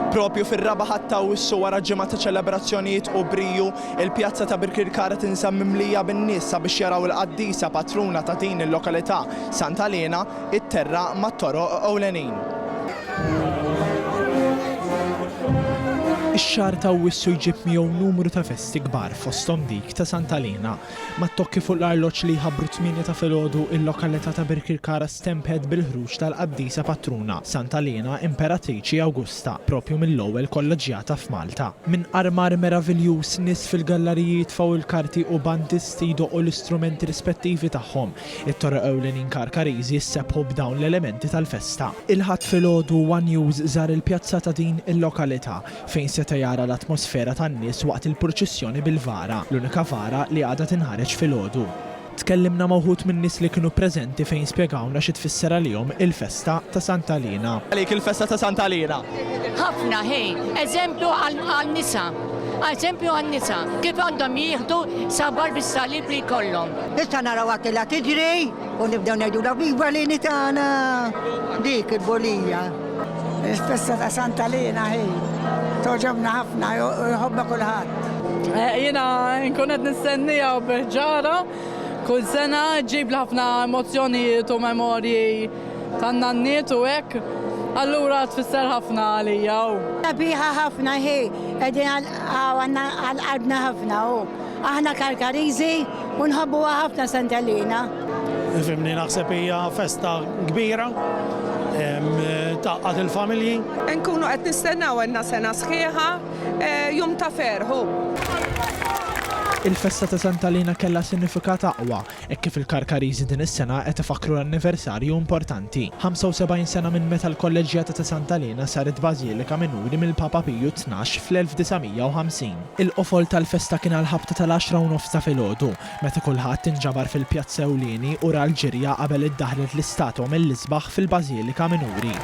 Propju fir-raba' ħatta wissu wara ġimgħa ta' ċelebrazzjonijiet u briju, il-pjazza ta' Birkirkara tinsam mimlija bin-nies sabiex jaraw il-qaddisa patruna ta' din il-lokalità Santa Elena it-terra mat-toroq ewlenin. Ix-xahar ta' Awwissu jġib miegħu numru ta' festi kbar fosthom dik ta' Santa Elena. Mat-tokki fuq l-arloġġ li jħabbru 8 ta' filgħodu il-lokalità ta' Birkirkara stemped bil-ħruġ tal-qaddisa patruna Santa Elena Imperatriċi Awgusta, propju mill-ewwel kolleġjata f'Malta. Minn armar meravigliuż nies fil-galleriji jitfgħu il-karti u bandisti jdoqqu l-istrumenti rispettivi tagħhom. It-toroq ewlenin Karkariżi ssebħu b'dawn l-elementi tal-festa. Il-ħadd filgħodu One News żar il-pjazza ta' din il-lokalità fejn seta' jara l-atmosfera tan-nies waqt il-proċessjoni bil-vara, l-unika vara li għadha tinħareġ filgħodu. Tkellimna ma' wħud min-nies li kienu preżenti fejn spjegawna xi tfisser għalihom il-festa ta' Santa Elena. Għalik il-festa ta' Santa Elena? ħafna eżempju għal-nisa. Eżempju għal-nisa, kif għandhom jieħdu sabar bis-salib li jkollhom. Issa naraw għatilla tiġri u nibdew ngħidu la viva lini tagħna dik il-bolija. Il-festa ta' Santa Elena toġobna ħafna, jħobba kulħadd. Jiena nkun qed nistennija biħġara, kull sena ġib ħafna emozzjonijiet u memorji tan-nanniet u hekk, allura tfisser ħafna għalija. Sabiħa ħafna qegħdin għal-qalbna ħafna aħna Karkariżi u nħobbuha ħafna Santa Elena. Fimni naħseb hija festa kbira. Taqqat il-familji. Nkunu qed nistennew għandna sena sħiħa jum ta' ferħu. Il-festa ta' Santa Elena kellha sinifikat aqwa, hekk kif il-Karkariżi din is-sena qed ifakru l-anniversarju importanti. 75 sena minn meta l-kolleġjata ta' Santa Elena saret bażilika minuri mill-Papa Piju XII fl-1950. Il-qofol tal-festa kien għall-ħabta tal-10:30 ta' filgħodu, meta kulħadd inġabar fil-pjazza ewlieni u ra l-ġirja qabel iddaħlet l-istatwa mill-isbaħ fil-bażilika minuri.